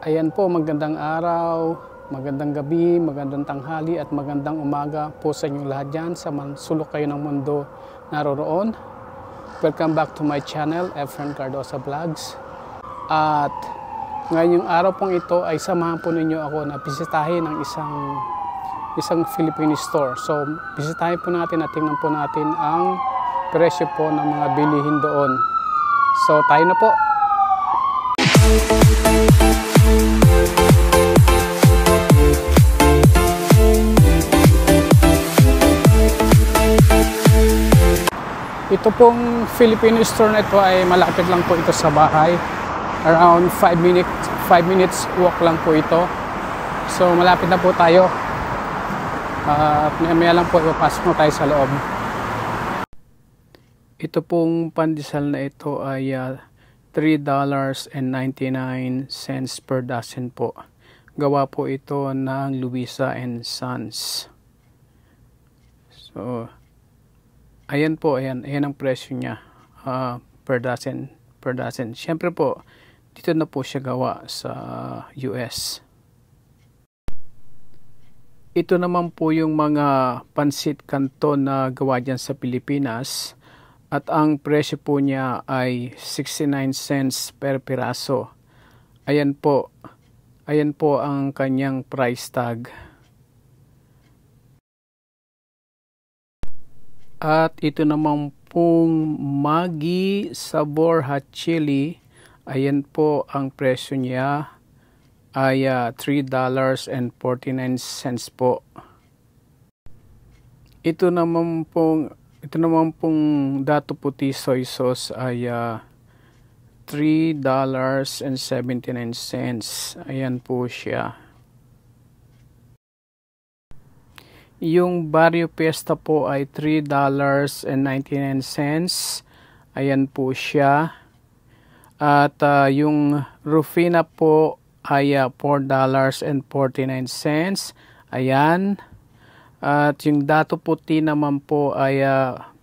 Ayan po, magandang araw, magandang gabi, magandang tanghali at magandang umaga po sa inyong lahat dyan sa sulok kayo ng mundo naroroon. Welcome back to my channel, Efren Cardosa Vlogs. At ngayong araw pong ito ay samahan po ninyo ako na bisitahin ang isang Filipino store. So bisitahin po natin at tingnan po natin ang presyo po ng mga bilihin doon. So tayo na po. Ito pong Filipino store na ito ay malapit lang po ito sa bahay. Around 5 minutes walk lang po ito. So malapit na po tayo. At maya lang po ipapasok na tayo sa loob. Ito pong pandesal na ito ay $3.99 per dozen po. Gawa po ito ng Luisa and Sons. So ayan po, ayan ang presyo niya per dozen. Siyempre po, dito na po siya gawa sa US. Ito naman po yung mga pansit canton na gawa dyan sa Pilipinas. At ang presyo po niya ay 69 cents per piraso. Ayan po ang kanyang price tag. At ito naman pong Maggi Sabor Hot Chili. Ayan po ang presyo niya ay $3.49 po. Ito naman pong Dato Puti Soy Sauce ay $3.79. Ayan po siya. Yung Barrio Fiesta po ay $3.99. Ayan po siya. At yung Rufina po ay $4.49. Ayan. At yung Dato Puti naman po ay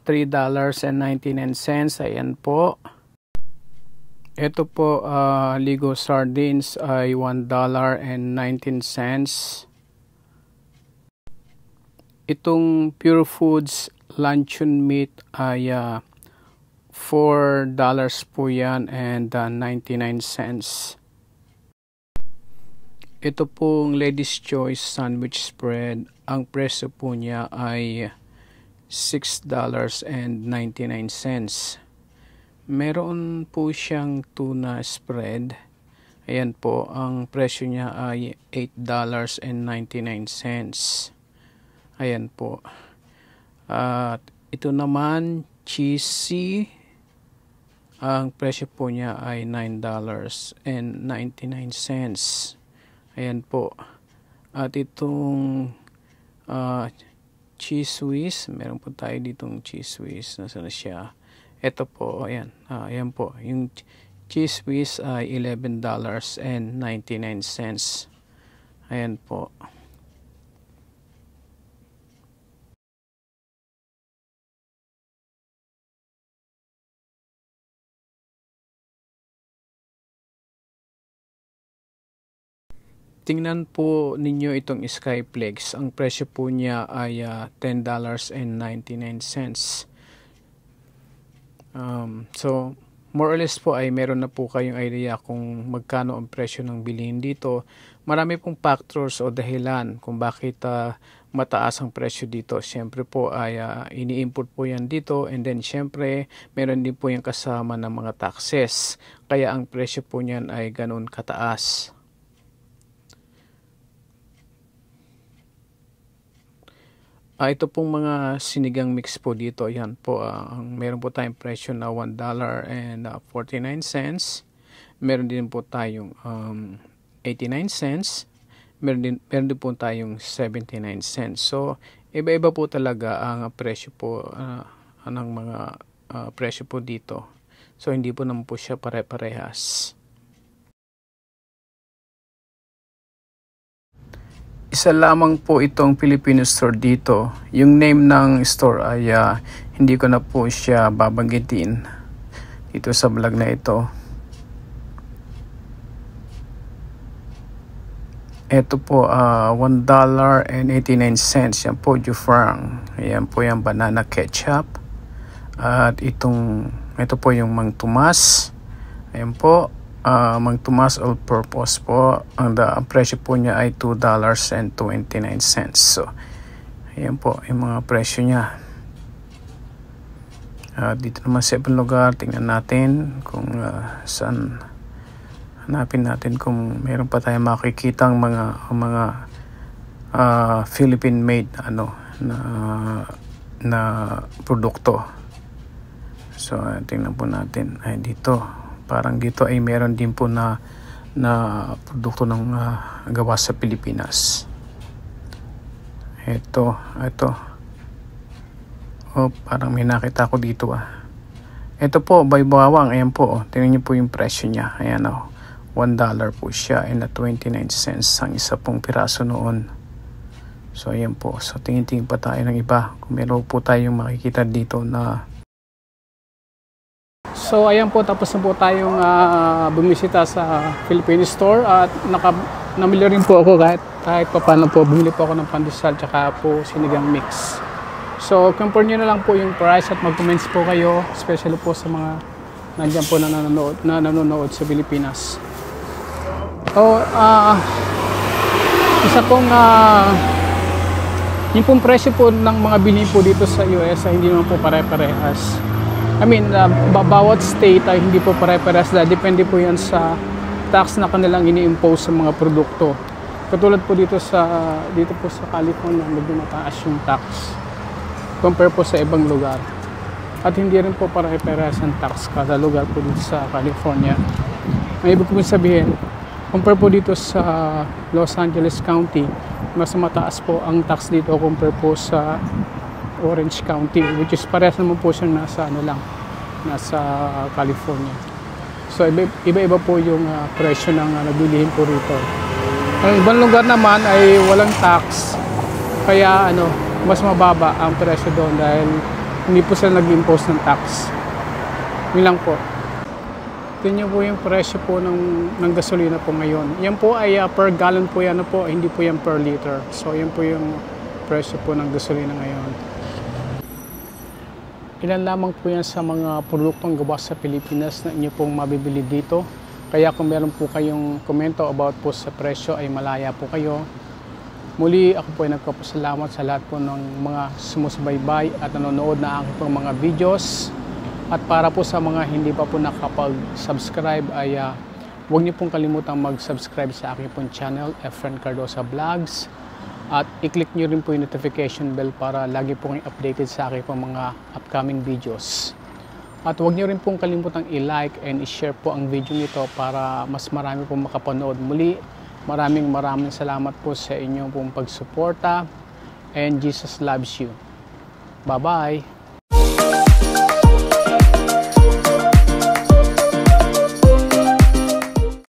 $3.99. Ayan po. Ito po, Ligo Sardines ay $1.19. Itong Pure Foods Luncheon Meat ay $4 po yan and 99 cents. Ito pong Ladies Choice Sandwich Spread, ang presyo po niya ay $6.99. Meron po siyang tuna spread. Ayan po, ang presyo niya ay $8.99. Ayan po. At ito naman, cheesy. Ang presyo po niya ay $9.99. Ayan po. At itong cheese whiz, meron po tayo ditong cheese whiz. Nasaan na siya? Ito po, ayan. Ayan po. Yung cheese whiz ay $11.99. Ayan po. Tingnan po ninyo itong Skyflex. Ang presyo po niya ay $10.99. So, more or less po ay meron na po kayong idea kung magkano ang presyo ng bilihin dito. Marami pong factors o dahilan kung bakit mataas ang presyo dito. Siyempre po ay ini-import po yan dito, and then siyempre meron din po yung kasama ng mga taxes. Kaya ang presyo po niyan ay ganun kataas. Ito pong mga sinigang mix po dito. Yan po, meron po tayong presyo na $1.49. Meron din po tayong 89 cents. Meron din po tayong 79 cents. So, iba-iba po talaga ang presyo po ng mga presyo po dito. So, hindi po naman po siya pare-parehas. Isa lamang po itong Filipino store dito. Yung name ng store ay hindi ko na po siya babanggitin dito sa vlog na ito. Ito po, $1.89. Yan po, Jufrang. Ayan po yung banana ketchup. At ito po yung Mang Tomas. Ayan po, Mang Tomas all-purpose po. Ang presyo po niya ay $2.29. So, ayan po yung mga presyo niya. Dito naman sa ibang lugar, tingnan natin kung saan. Hanapin natin kung meron pa tayong makikitang mga Philippine made na produkto. So tingnan po natin ay dito, parang dito ay meron din po na produkto ng gawa sa Pilipinas. Ito parang may nakita ko dito Ito po, by bawang. Ayan po, tingnan niyo po yung presyo niya. Ayan $1 po siya and 29 cents ang isa pong piraso noon. So ayan po, so tingin-tingin pa tayo ng iba kung meron po tayong makikita dito na. So ayan po, tapos na po tayong bumisita sa Philippine store at namili rin po ako kahit pa paano po. Bumili po ako ng pandesal tsaka po sinigang mix. So compare nyo na lang po yung price at mag-comments po kayo, especially po sa mga nandiyan po na nanonood sa Pilipinas. Isa pong yung pong presyo po ng mga bilhin po dito sa US ay hindi naman po pare-parehas. I mean, bawat state ay hindi po pare-parehas. Depende po yan sa tax na kanilang ini-impose sa mga produkto. Katulad po dito po sa California, medyo mataas yung tax compare po sa ibang lugar. At hindi rin po pare-parehas ang tax kada lugar po dito sa California. Ang ibig ko sabihin, compare po dito sa Los Angeles County, mas mataas po ang tax dito compare po sa Orange County, which is parehas naman po siya nasa California. So iba-iba po yung presyo ng nabilihin po rito. Ang ibang lugar naman ay walang tax, kaya mas mababa ang presyo doon dahil hindi po sila nag-impose ng tax. Yun lang po. Ito po yung presyo po ng gasolina po ngayon. Yan po ay per gallon po yan po, hindi po yan per liter. So yan po yung presyo po ng gasolina ngayon. Ilan lamang po yan sa mga produktong gawa sa Pilipinas na inyo pong mabibili dito. Kaya kung meron po kayong komento about po sa presyo ay malaya po kayo. Muli ako po ay nagpapasalamat sa lahat po ng mga sumusubaybay at nanonood na aking pong mga videos. At para po sa mga hindi pa po nakapag-subscribe ay huwag niyo pong kalimutang mag-subscribe sa aking pong channel, Efren Cardosa Vlogs. At i-click niyo rin po yung notification bell para lagi pong updated sa aking pong mga upcoming videos. At huwag niyo rin pong kalimutang i-like and i-share po ang video nito para mas marami pong makapanood muli. Maraming salamat po sa inyong pong pagsuporta and Jesus loves you. Bye-bye!